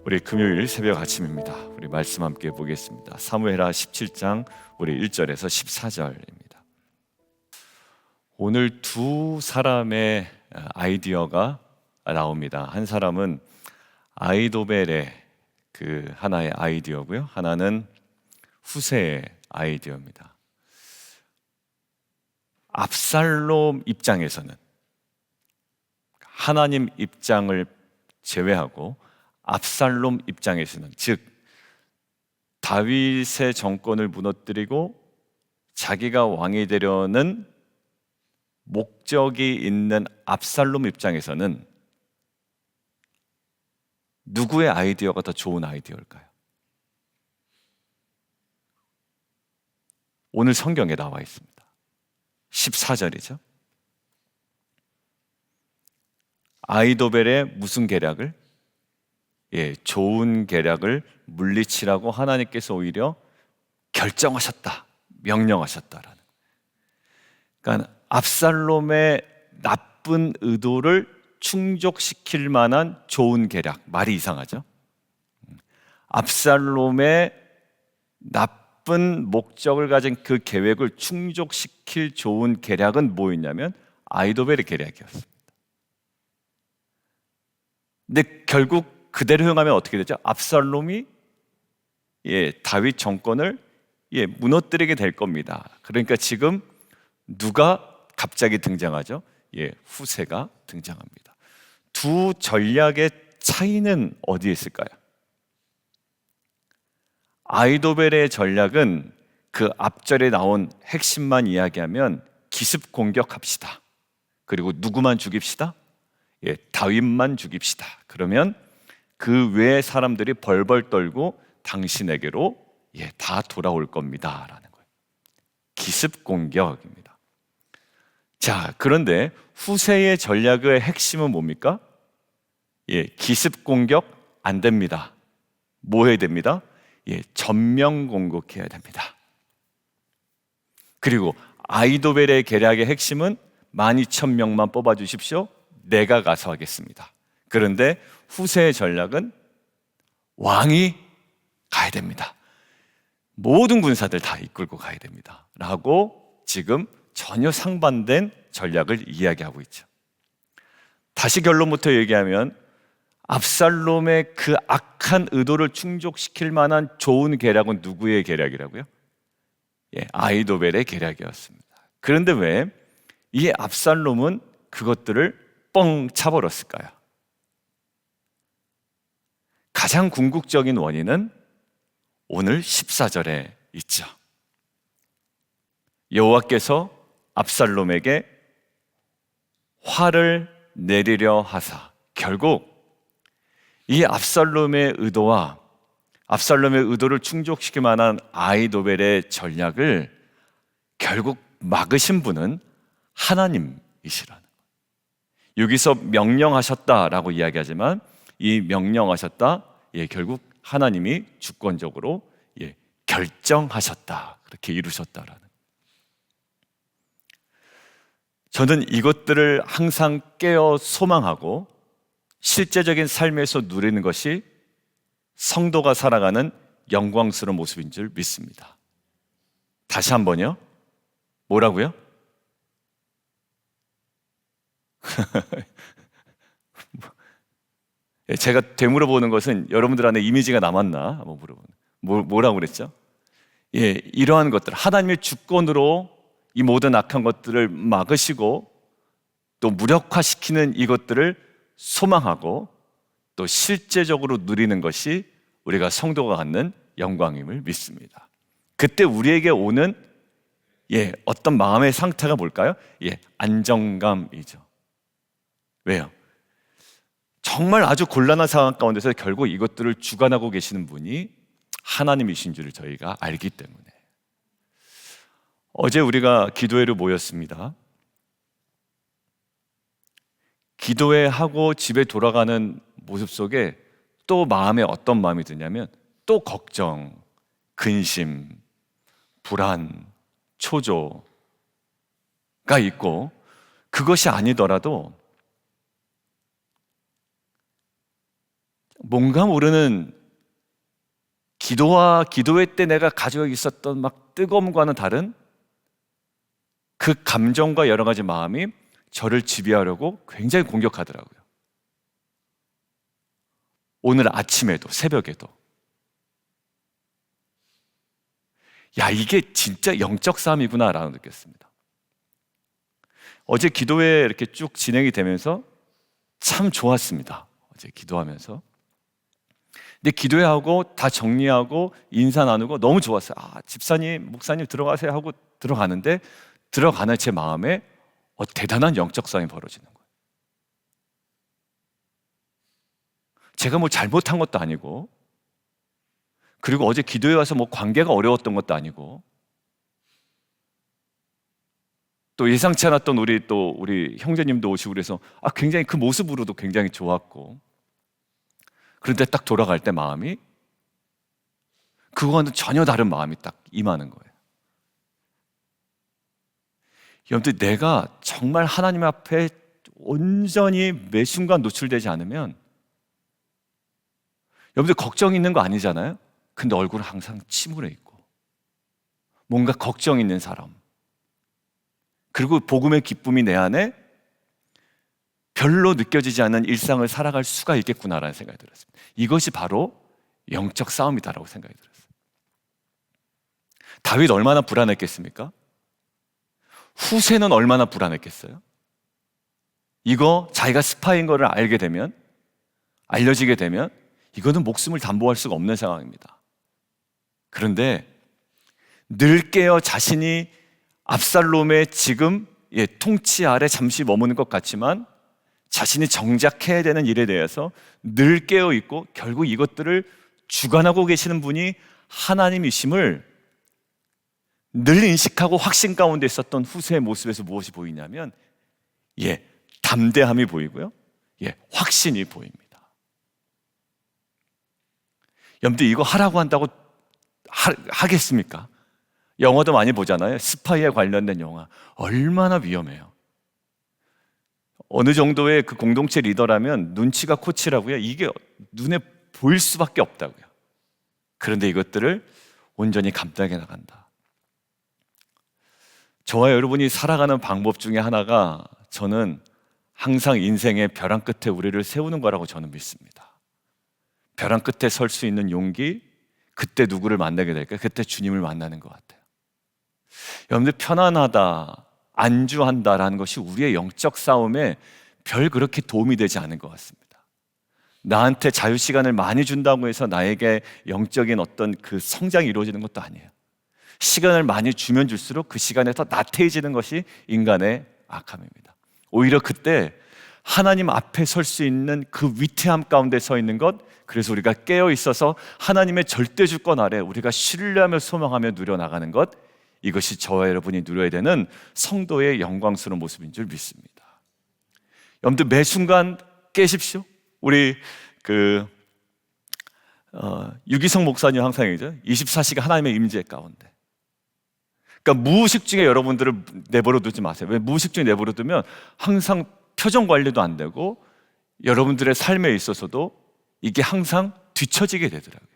우리 금요일 새벽 아침입니다. 우리 말씀 함께 보겠습니다. 사무엘하 17장 우리 1절에서 14절입니다. 오늘 두 사람의 아이디어가 나옵니다. 한 사람은 아히도벨의 그 하나의 아이디어고요. 하나는 후세의 아이디어입니다. 압살롬 입장에서는 하나님 입장을 제외하고 압살롬 입장에서는, 즉 다윗의 정권을 무너뜨리고 자기가 왕이 되려는 목적이 있는 압살롬 입장에서는 누구의 아이디어가 더 좋은 아이디어일까요? 오늘 성경에 나와 있습니다. 14절이죠. 아히도벨의 무슨 계략을? 좋은 계략을 물리치라고 하나님께서 오히려 결정하셨다, 명령하셨다라는. 그러니까 압살롬의 나쁜 의도를 충족시킬 만한 좋은 계략, 말이 이상하죠? 압살롬의 나쁜 목적을 가진 그 계획을 충족시킬 좋은 계략은 뭐였냐면 아히도벨의 계략이었습니다. 근데 결국 그대로 행하면 어떻게 되죠? 압살롬이 다윗 정권을 무너뜨리게 될 겁니다. 그러니까 지금 누가 갑자기 등장하죠? 후세가 등장합니다. 두 전략의 차이는 어디에 있을까요? 아히도벨의 전략은 그 앞절에 나온 핵심만 이야기하면 기습 공격합시다. 그리고 누구만 죽입시다? 다윗만 죽입시다. 그러면 그 외의 사람들이 벌벌 떨고 당신에게로 다 돌아올 겁니다 라는 거예요. 기습 공격입니다. 자, 그런데 후세의 전략의 핵심은 뭡니까? 기습 공격 안 됩니다. 뭐 해야 됩니다? 전면 공격해야 됩니다. 그리고 아히도벨의 계략의 핵심은 12,000명만 뽑아주십시오. 내가 가서 하겠습니다. 그런데 후세의 전략은 왕이 가야 됩니다. 모든 군사들 다 이끌고 가야 됩니다 라고 지금 전혀 상반된 전략을 이야기하고 있죠. 다시 결론부터 얘기하면 압살롬의 그 악한 의도를 충족시킬 만한 좋은 계략은 누구의 계략이라고요? 아히도벨의 계략이었습니다. 그런데 왜 이 압살롬은 그것들을 뻥 차버렸을까요? 가장 궁극적인 원인은 오늘 14절에 있죠. 여호와께서 압살롬에게 화를 내리려 하사, 결국 이 압살롬의 의도와 압살롬의 의도를 충족시킬 만한 아히도벨의 전략을 결국 막으신 분은 하나님이시라는 거예요. 여기서 명령하셨다라고 이야기하지만 이 명령하셨다, 결국 하나님이 주권적으로 결정하셨다, 그렇게 이루셨다라는. 저는 이것들을 항상 깨어 소망하고 실제적인 삶에서 누리는 것이 성도가 살아가는 영광스러운 모습인 줄 믿습니다. 다시 한번요. 뭐라고요? 제가 되물어보는 것은 여러분들 안에 이미지가 남았나 한번 물어보는. 뭐라고 그랬죠? 이러한 것들, 하나님의 주권으로 이 모든 악한 것들을 막으시고 또 무력화시키는 이것들을 소망하고 또 실제적으로 누리는 것이 우리가 성도가 갖는 영광임을 믿습니다. 그때 우리에게 오는 어떤 마음의 상태가 뭘까요? 안정감이죠. 왜요? 정말 아주 곤란한 상황 가운데서 결국 이것들을 주관하고 계시는 분이 하나님이신 줄을 저희가 알기 때문에. 어제 우리가 기도회로 모였습니다. 기도회 하고 집에 돌아가는 모습 속에 또 마음에 어떤 마음이 드냐면 또 걱정, 근심, 불안, 초조가 있고, 그것이 아니더라도 뭔가 모르는 기도회 때 내가 가지고 있었던 막 뜨거움과는 다른 그 감정과 여러 가지 마음이 저를 지배하려고 굉장히 공격하더라고요. 오늘 아침에도, 새벽에도. 야, 이게 진짜 영적 싸움이구나 라고 느꼈습니다. 어제 기도회 이렇게 쭉 진행이 되면서 참 좋았습니다. 어제 기도하면서. 근데 기도회하고 다 정리하고 인사 나누고 너무 좋았어요. 아, 집사님, 목사님 들어가세요 하고 들어가는데 들어가는 제 마음에 대단한 영적 싸움이 벌어지는 거예요. 제가 뭐 잘못한 것도 아니고, 그리고 어제 기도회 와서 뭐 관계가 어려웠던 것도 아니고, 또 예상치 않았던 우리 형제님도 오시고 그래서 굉장히 그 모습으로도 굉장히 좋았고, 그런데 딱 돌아갈 때 마음이 그거와는 전혀 다른 마음이 딱 임하는 거예요. 여러분들, 내가 정말 하나님 앞에 온전히 매 순간 노출되지 않으면, 여러분들 걱정 있는 거 아니잖아요? 근데 얼굴은 항상 침울해 있고 뭔가 걱정 있는 사람, 그리고 복음의 기쁨이 내 안에 별로 느껴지지 않는 일상을 살아갈 수가 있겠구나라는 생각이 들었습니다. 이것이 바로 영적 싸움이다라고 생각이 들었어요. 다윗 얼마나 불안했겠습니까? 후세는 얼마나 불안했겠어요? 이거 자기가 스파인 거를 알게 되면, 알려지게 되면 이거는 목숨을 담보할 수가 없는 상황입니다. 그런데 늘 깨어 자신이 압살롬의 지금 통치 아래 잠시 머무는 것 같지만 자신이 정작 해야 되는 일에 대해서 늘 깨어 있고 결국 이것들을 주관하고 계시는 분이 하나님이심을 늘 인식하고 확신 가운데 있었던 후세의 모습에서 무엇이 보이냐면 담대함이 보이고요, 확신이 보입니다. 여러분들, 이거 하라고 한다고 하겠습니까? 영화도 많이 보잖아요. 스파이에 관련된 영화. 얼마나 위험해요. 어느 정도의 그 공동체 리더라면 눈치가 코치라고요. 이게 눈에 보일 수밖에 없다고요. 그런데 이것들을 온전히 감당해 나간다. 저와 여러분이 살아가는 방법 중에 하나가, 저는 항상 인생의 벼랑 끝에 우리를 세우는 거라고 저는 믿습니다. 벼랑 끝에 설 수 있는 용기, 그때 누구를 만나게 될까요? 그때 주님을 만나는 것 같아요. 여러분들, 편안하다, 안주한다라는 것이 우리의 영적 싸움에 별 그렇게 도움이 되지 않은 것 같습니다. 나한테 자유시간을 많이 준다고 해서 나에게 영적인 어떤 그 성장이 이루어지는 것도 아니에요. 시간을 많이 주면 줄수록 그 시간에 더 나태해지는 것이 인간의 악함입니다. 오히려 그때 하나님 앞에 설 수 있는 그 위태함 가운데 서 있는 것, 그래서 우리가 깨어 있어서 하나님의 절대 주권 아래 우리가 신뢰하며 소망하며 누려나가는 것, 이것이 저와 여러분이 누려야 되는 성도의 영광스러운 모습인 줄 믿습니다. 여러분들, 매 순간 깨십시오. 우리 유기성 목사님 항상 얘기죠. 24시간 하나님의 임재 가운데. 그러니까 무의식 중에 여러분들을 내버려 두지 마세요. 왜 무의식 중에 내버려 두면 항상 표정 관리도 안 되고 여러분들의 삶에 있어서도 이게 항상 뒤처지게 되더라고요.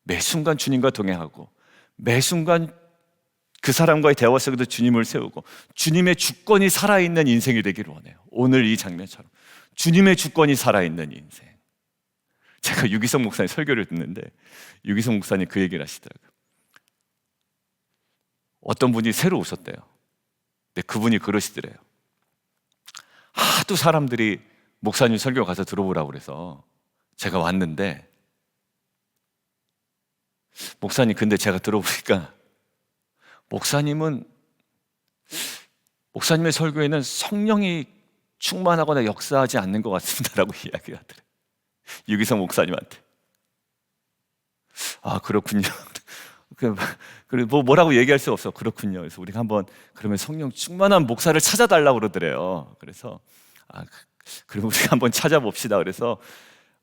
매 순간 주님과 동행하고 매 순간 그 사람과의 대화 속에도 주님을 세우고 주님의 주권이 살아있는 인생이 되기를 원해요. 오늘 이 장면처럼 주님의 주권이 살아있는 인생. 제가 유기성 목사님 설교를 듣는데 유기성 목사님 그 얘기를 하시더라고요. 어떤 분이 새로 오셨대요. 근데 그분이 그러시더래요. 하도 사람들이 목사님 설교 가서 들어보라고 그래서 제가 왔는데, 목사님, 근데 제가 들어보니까 목사님의 설교에는 성령이 충만하거나 역사하지 않는 것 같습니다라고 이야기를 하더래요. 유기성 목사님한테. 아, 그렇군요. 그리고 뭐라고 얘기할 수 없어. 그렇군요. 그래서 우리가 한번 그러면 성령 충만한 목사를 찾아달라고 그러더래요. 그래서 그럼 우리가 한번 찾아봅시다. 그래서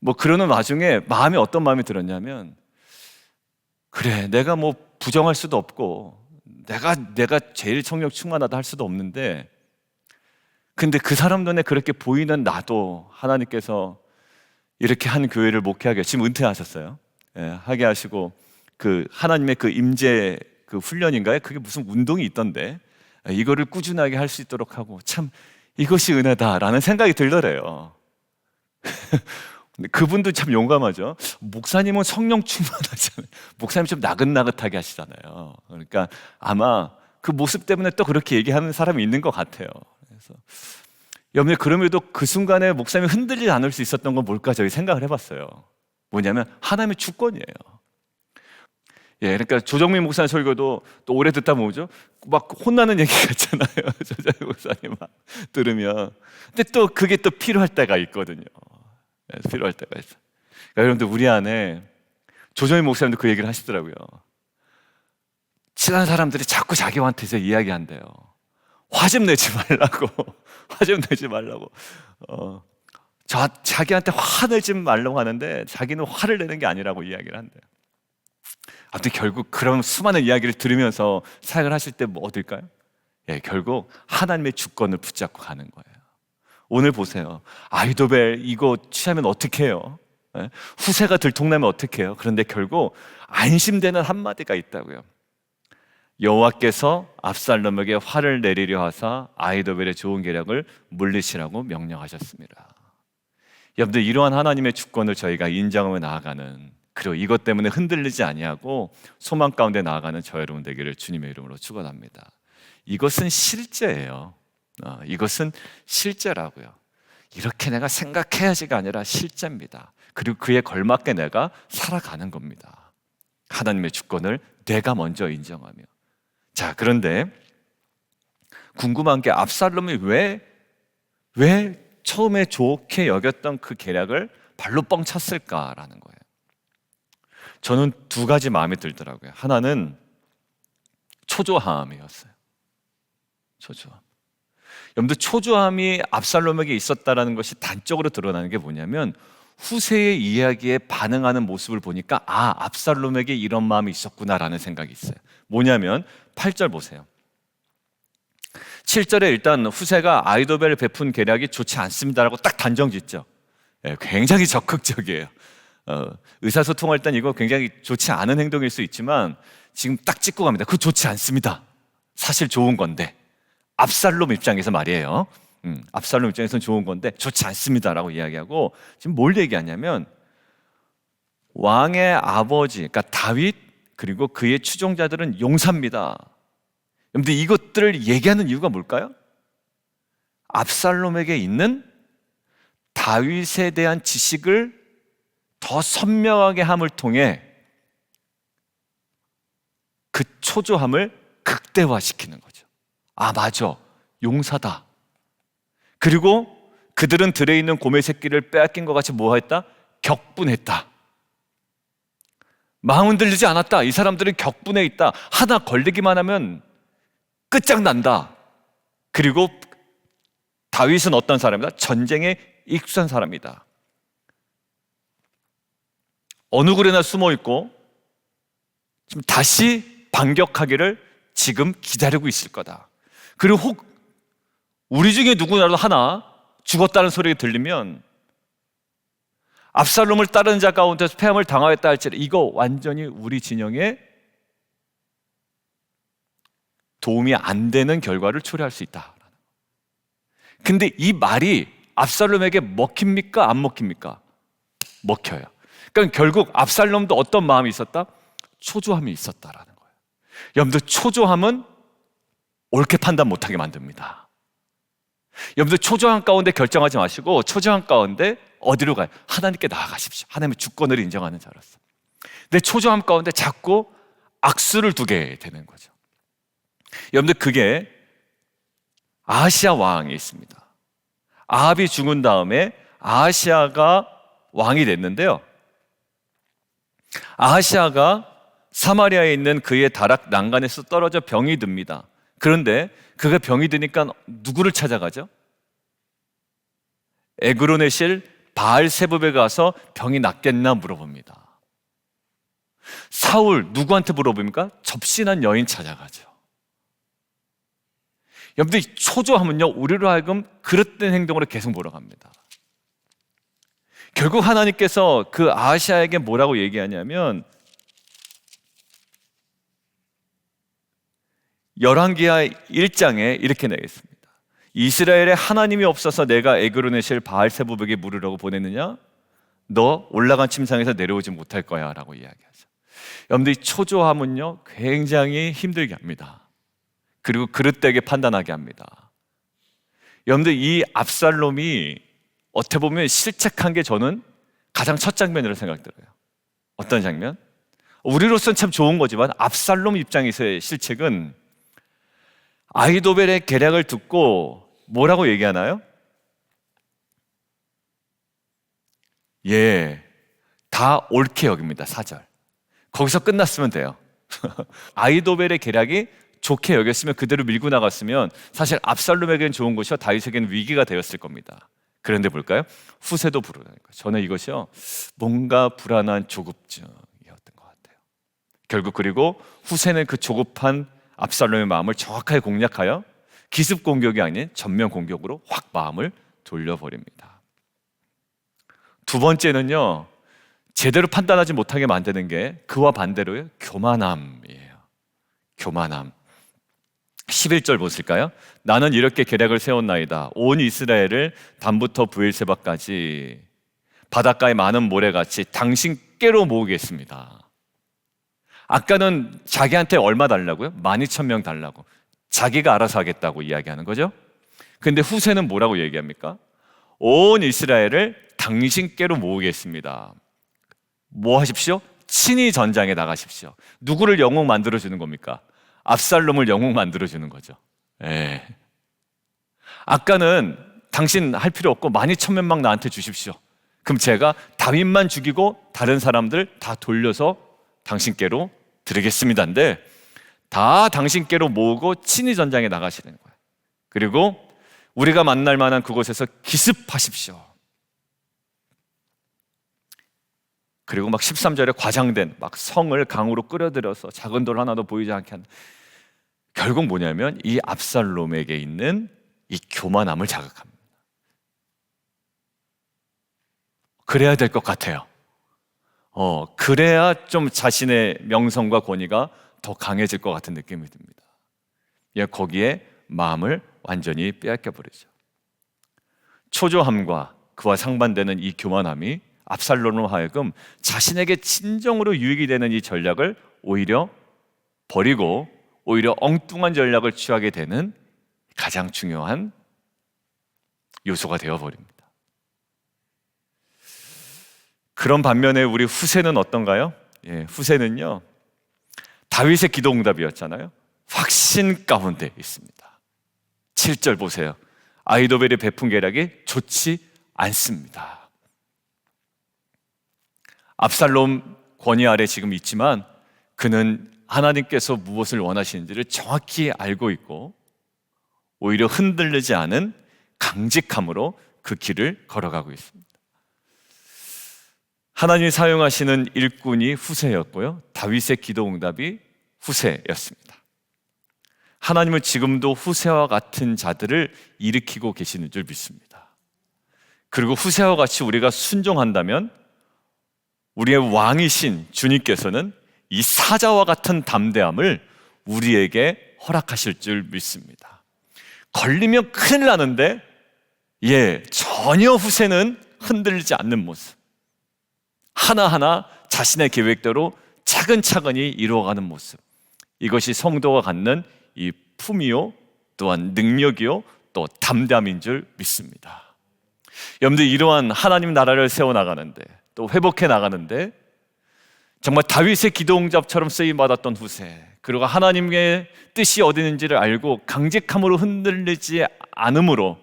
뭐 그러는 와중에 마음이 어떤 마음이 들었냐면, 그래, 내가 뭐 부정할 수도 없고 내가 제일 성령 충만하다 할 수도 없는데, 근데 그 사람 눈에 그렇게 보이는 나도 하나님께서 이렇게 한 교회를 목회하게, 지금 은퇴하셨어요. 하게 하시고 그 하나님의 그 임재 그 훈련인가요? 그게 무슨 운동이 있던데 이거를 꾸준하게 할 수 있도록 하고, 참 이것이 은혜다라는 생각이 들더래요. 근데 그분도 참 용감하죠. 목사님은 성령 충만하잖아요. 목사님 좀 나긋나긋하게 하시잖아요. 그러니까 아마 그 모습 때문에 또 그렇게 얘기하는 사람이 있는 것 같아요. 그래서 여러분, 그럼에도 그 순간에 목사님이 흔들리지 않을 수 있었던 건 뭘까 저희 생각을 해봤어요. 뭐냐면 하나님의 주권이에요. 그러니까 조정민 목사님 설교도 또 오래 듣다 보죠. 막 혼나는 얘기 같잖아요. 조정민 목사님 막 들으면. 근데 또 그게 또 필요할 때가 있거든요. 필요할 때가 있어. 그러니까 여러분들, 우리 안에 조정민 목사님도 그 얘기를 하시더라고요. 친한 사람들이 자꾸 자기한테서 이야기한대요. 화 좀 내지 말라고. 화 좀 내지 말라고. 자기한테 화내지 말라고 하는데 자기는 화를 내는 게 아니라고 이야기를 한대요. 아무튼 결국 그런 수많은 이야기를 들으면서 사역을 하실 때 뭐 어떨까요? 결국 하나님의 주권을 붙잡고 가는 거예요. 오늘 보세요. 아이도벨 이거 취하면 어떻게 해요? 후세가 들통나면 어떻게 해요? 그런데 결국 안심되는 한마디가 있다고요. 여호와께서 압살롬에게 화를 내리려 하사 아이도벨의 좋은 계략을 물리치라고 명령하셨습니다. 여러분들, 이러한 하나님의 주권을 저희가 인정하며 나아가는, 그리고 이것 때문에 흔들리지 아니하고 소망 가운데 나아가는 저 여러분 되기를 주님의 이름으로 축원합니다. 이것은 실제예요. 이것은 실제라고요. 이렇게 내가 생각해야지가 아니라 실제입니다. 그리고 그에 걸맞게 내가 살아가는 겁니다. 하나님의 주권을 내가 먼저 인정하며. 자, 그런데 궁금한 게 압살롬이 왜 처음에 좋게 여겼던 그 계략을 발로 뻥 찼을까라는 거예요. 저는 두 가지 마음이 들더라고요. 하나는 초조함이었어요. 초조함. 여러분들, 초조함이 압살롬에게 있었다는 것이 단적으로 드러나는 게 뭐냐면, 후세의 이야기에 반응하는 모습을 보니까 압살롬에게 이런 마음이 있었구나라는 생각이 있어요. 뭐냐면 8절 보세요. 7절에 일단 후세가 아이도벨을 베푼 계략이 좋지 않습니다라고 딱 단정 짓죠. 굉장히 적극적이에요. 의사소통할 땐 이거 굉장히 좋지 않은 행동일 수 있지만 지금 딱 짚고 갑니다. 그거 좋지 않습니다. 사실 좋은 건데. 압살롬 입장에서 말이에요. 압살롬 입장에서는 좋은 건데 좋지 않습니다라고 이야기하고, 지금 뭘 얘기하냐면 왕의 아버지, 그러니까 다윗, 그리고 그의 추종자들은 용사입니다. 근데 이것들을 얘기하는 이유가 뭘까요? 압살롬에게 있는 다윗에 대한 지식을 더 선명하게 함을 통해 그 초조함을 극대화시키는 거죠. 맞아, 용사다. 그리고 그들은 들에 있는 고멜 새끼를 빼앗긴 것 같이 뭐 했다? 격분했다. 마음 흔들리지 않았다. 이 사람들은 격분해 있다. 하나 걸리기만 하면 끝장난다. 그리고 다윗은 어떤 사람이다? 전쟁에 익숙한 사람이다. 어느 굴에나 숨어 있고 지금 다시 반격하기를 지금 기다리고 있을 거다. 그리고 혹 우리 중에 누구나도 하나 죽었다는 소리가 들리면 압살롬을 따르는 자 가운데서 패함을 당하였다 할지라도 이거 완전히 우리 진영에 도움이 안 되는 결과를 초래할 수 있다. 근데 이 말이 압살롬에게 먹힙니까? 안 먹힙니까? 먹혀요. 그러니까 결국 압살롬도 어떤 마음이 있었다? 초조함이 있었다라는 거예요. 여러분들, 초조함은 옳게 판단 못하게 만듭니다. 여러분들, 초조함 가운데 결정하지 마시고 초조함 가운데 어디로 가요? 하나님께 나아가십시오. 하나님의 주권을 인정하는 자로서. 근데 초조함 가운데 자꾸 악수를 두게 되는 거죠. 여러분들, 그게 아하시아 왕이 있습니다. 아합이 죽은 다음에 아하시아가 왕이 됐는데요, 아하시아가 사마리아에 있는 그의 다락 난간에서 떨어져 병이 듭니다. 그런데 그가 병이 드니까 누구를 찾아가죠? 에그론의 실 바알세붑에 가서 병이 낫겠나 물어봅니다. 사울 누구한테 물어봅니까? 접신한 여인 찾아가죠. 여러분들, 초조하면요 우리로 하여금 그릇된 행동으로 계속 몰아갑니다. 결국 하나님께서 그 아하시아에게 뭐라고 얘기하냐면 열왕기하 1장에 이렇게 내겠습니다. 이스라엘에 하나님이 없어서 내가 에그로 내실 바알세부백에 물으라고 보냈느냐? 너 올라간 침상에서 내려오지 못할 거야 라고 이야기하죠. 여러분들 이 초조함은요 굉장히 힘들게 합니다. 그리고 그릇되게 판단하게 합니다. 여러분들 이 압살롬이 어떻게 보면 실책한 게 저는 가장 첫 장면으로 생각들어요. 어떤 장면? 우리로서는 참 좋은 거지만 압살롬 입장에서의 실책은 아히도벨의 계략을 듣고 뭐라고 얘기하나요? 예, 다 옳게 여깁니다. 4절. 거기서 끝났으면 돼요. 아히도벨의 계략이 좋게 여겼으면 그대로 밀고 나갔으면 사실 압살롬에게는 좋은 것이요 다윗에게는 위기가 되었을 겁니다. 그런데 볼까요? 후세도 부르다니까. 저는 이것이요 뭔가 불안한 조급증이었던 것 같아요. 결국 그리고 후세는 그 조급한 압살롬의 마음을 정확하게 공략하여 기습 공격이 아닌 전면 공격으로 확 마음을 돌려버립니다. 두 번째는요 제대로 판단하지 못하게 만드는 게 그와 반대로요 교만함이에요. 교만함. 11절 보실까요? 나는 이렇게 계략을 세웠나이다. 온 이스라엘을 단부터 브엘세바까지 바닷가의 많은 모래같이 당신께로 모으겠습니다. 아까는 자기한테 얼마 달라고요? 12,000명 달라고. 자기가 알아서 하겠다고 이야기하는 거죠. 근데 후세는 뭐라고 얘기합니까? 온 이스라엘을 당신께로 모으겠습니다. 뭐 하십시오? 친히 전장에 나가십시오. 누구를 영웅 만들어주는 겁니까? 압살롬을 영웅 만들어주는 거죠. 예. 아까는 당신 할 필요 없고 12,000명만 나한테 주십시오. 그럼 제가 다윗만 죽이고 다른 사람들 다 돌려서 당신께로 드리겠습니다인데 다 당신께로 모으고 친히 전장에 나가시는 거예요. 그리고 우리가 만날 만한 그곳에서 기습하십시오. 그리고 막 13절에 과장된 막 성을 강으로 끌어들여서 작은 돌 하나도 보이지 않게 하는, 결국 뭐냐면 이 압살롬에게 있는 이 교만함을 자극합니다. 그래야 될 것 같아요. 그래야 좀 자신의 명성과 권위가 더 강해질 것 같은 느낌이 듭니다. 거기에 마음을 완전히 빼앗겨 버리죠. 초조함과 그와 상반되는 이 교만함이 압살롬으로 하여금 자신에게 진정으로 유익이 되는 이 전략을 오히려 버리고 오히려 엉뚱한 전략을 취하게 되는 가장 중요한 요소가 되어버립니다. 그런 반면에 우리 후세는 어떤가요? 후세는요 다윗의 기도응답이었잖아요. 확신 가운데 있습니다. 7절 보세요. 아히도벨이 베푼 계략이 좋지 않습니다. 압살롬 권위 아래 지금 있지만 그는 하나님께서 무엇을 원하시는지를 정확히 알고 있고 오히려 흔들리지 않은 강직함으로 그 길을 걸어가고 있습니다. 하나님이 사용하시는 일꾼이 후세였고요, 다윗의 기도응답이 후세였습니다. 하나님은 지금도 후세와 같은 자들을 일으키고 계시는 줄 믿습니다. 그리고 후세와 같이 우리가 순종한다면 우리의 왕이신 주님께서는 이 사자와 같은 담대함을 우리에게 허락하실 줄 믿습니다. 걸리면 큰일 나는데 전혀 후세는 흔들리지 않는 모습, 하나하나 자신의 계획대로 차근차근히 이루어가는 모습, 이것이 성도가 갖는 이 품이요 또한 능력이요 또 담대함인 줄 믿습니다. 여러분들 이러한 하나님 나라를 세워나가는데 또 회복해 나가는데 정말 다윗의 기도응답처럼 쓰임받았던 후세, 그리고 하나님의 뜻이 어디 있는지를 알고 강직함으로 흔들리지 않음으로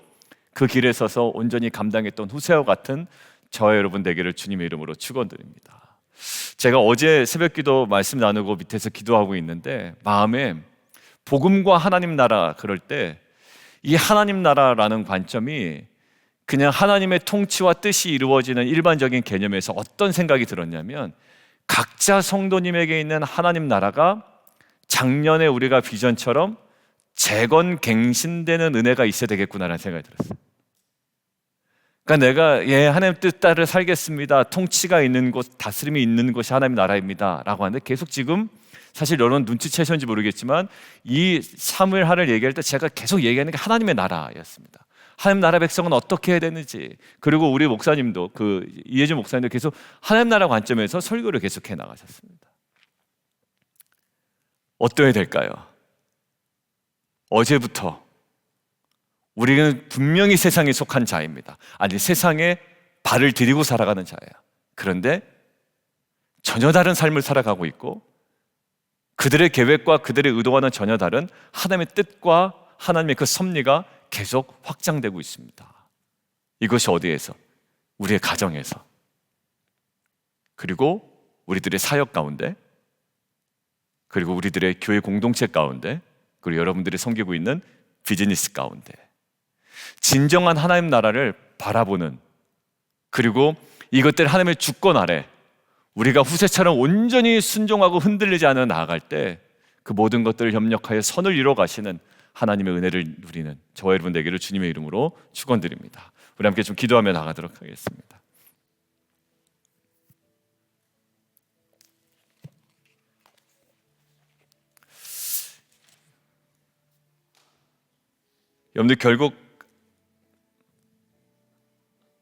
그 길에 서서 온전히 감당했던 후세와 같은 저와 여러분 되기를 주님의 이름으로 축원드립니다. 제가 어제 새벽기도 말씀 나누고 밑에서 기도하고 있는데 마음에 복음과 하나님 나라 그럴 때 이 하나님 나라라는 관점이 그냥 하나님의 통치와 뜻이 이루어지는 일반적인 개념에서 어떤 생각이 들었냐면 각자 성도님에게 있는 하나님 나라가 작년에 우리가 비전처럼 재건갱신되는 은혜가 있어야 되겠구나라는 생각이 들었어요. 그러니까 내가 하나님 뜻 따라 살겠습니다, 통치가 있는 곳, 다스림이 있는 곳이 하나님 나라입니다 라고 하는데, 계속 지금 사실 여러분 눈치채셨는지 모르겠지만 이 사무엘하를 얘기할 때 제가 계속 얘기하는 게 하나님의 나라였습니다. 하나님 나라 백성은 어떻게 해야 되는지, 그리고 우리 목사님도 이혜준 목사님도 계속 하나님 나라 관점에서 설교를 계속해 나가셨습니다. 어떠해야 될까요? 어제부터 우리는 분명히 세상에 속한 자입니다. 아니, 세상에 발을 들이고 살아가는 자예요. 그런데 전혀 다른 삶을 살아가고 있고, 그들의 계획과 그들의 의도와는 전혀 다른 하나님의 뜻과 하나님의 그 섭리가 계속 확장되고 있습니다. 이것이 어디에서? 우리의 가정에서, 그리고 우리들의 사역 가운데, 그리고 우리들의 교회 공동체 가운데, 그리고 여러분들이 섬기고 있는 비즈니스 가운데, 진정한 하나님 나라를 바라보는, 그리고 이것들 하나님의 주권 아래 우리가 후세처럼 온전히 순종하고 흔들리지 않아 나아갈 때 그 모든 것들을 협력하여 선을 이루어 가시는 하나님의 은혜를 누리는 저와 여러분 되기를 주님의 이름으로 축원드립니다. 우리 함께 좀 기도하며 나가도록 하겠습니다. 여러분들, 결국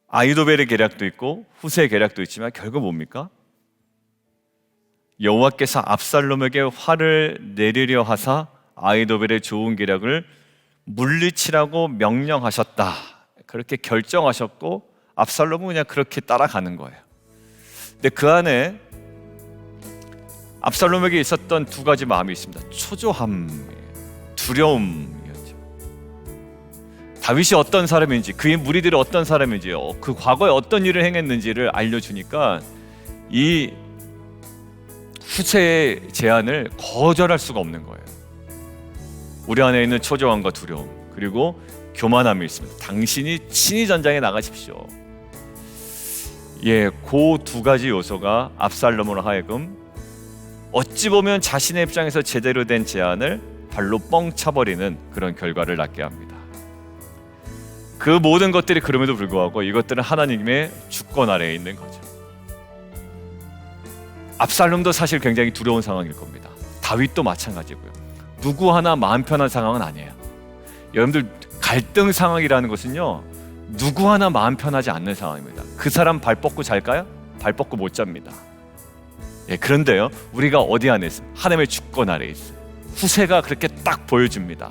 아이도벨의 계략도 있고 후세의 계략도 있지만 결국 뭡니까? 여호와께서 압살롬에게 화를 내리려 하사 아이도벨의 좋은 계략을 물리치라고 명령하셨다, 그렇게 결정하셨고 압살롬은 그냥 그렇게 따라가는 거예요. 근데 그 안에 압살롬에게 있었던 두 가지 마음이 있습니다. 초조함, 두려움이었죠. 다윗이 어떤 사람인지, 그의 무리들이 어떤 사람인지, 그 과거에 어떤 일을 행했는지를 알려주니까 이 후세의 제안을 거절할 수가 없는 거예요. 우리 안에 있는 초조함과 두려움, 그리고 교만함이 있습니다. 당신이 친히 전장에 나가십시오. 그 두 가지 요소가 압살롬으로 하여금 어찌 보면 자신의 입장에서 제대로 된 제안을 발로 뻥 차버리는 그런 결과를 낳게 합니다. 그 모든 것들이 그럼에도 불구하고 이것들은 하나님의 주권 아래에 있는 거죠. 압살롬도 사실 굉장히 두려운 상황일 겁니다. 다윗도 마찬가지고요. 누구 하나 마음 편한 상황은 아니에요. 여러분들, 갈등 상황이라는 것은요, 누구 하나 마음 편하지 않는 상황입니다. 그 사람 발 뻗고 잘까요? 발 뻗고 못 잡니다. 그런데요, 우리가 어디 안에 있습니까? 하나님의 주권 아래에 있어요. 후세가 그렇게 딱 보여줍니다.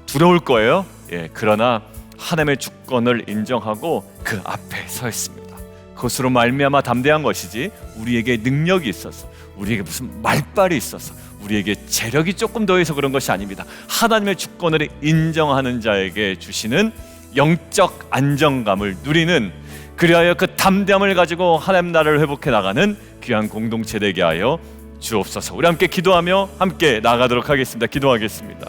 두려울 거예요. 그러나 하나님의 주권을 인정하고 그 앞에 서 있습니다. 그것으로 말미암아 담대한 것이지, 우리에게 능력이 있어서, 우리에게 무슨 말빨이 있어서, 우리에게 재력이 조금 더해서 그런 것이 아닙니다. 하나님의 주권을 인정하는 자에게 주시는 영적 안정감을 누리는, 그리하여 그 담대함을 가지고 하나님 나라를 회복해 나가는 귀한 공동체 되게 하여 주옵소서. 우리 함께 기도하며 함께 나가도록 하겠습니다. 기도하겠습니다.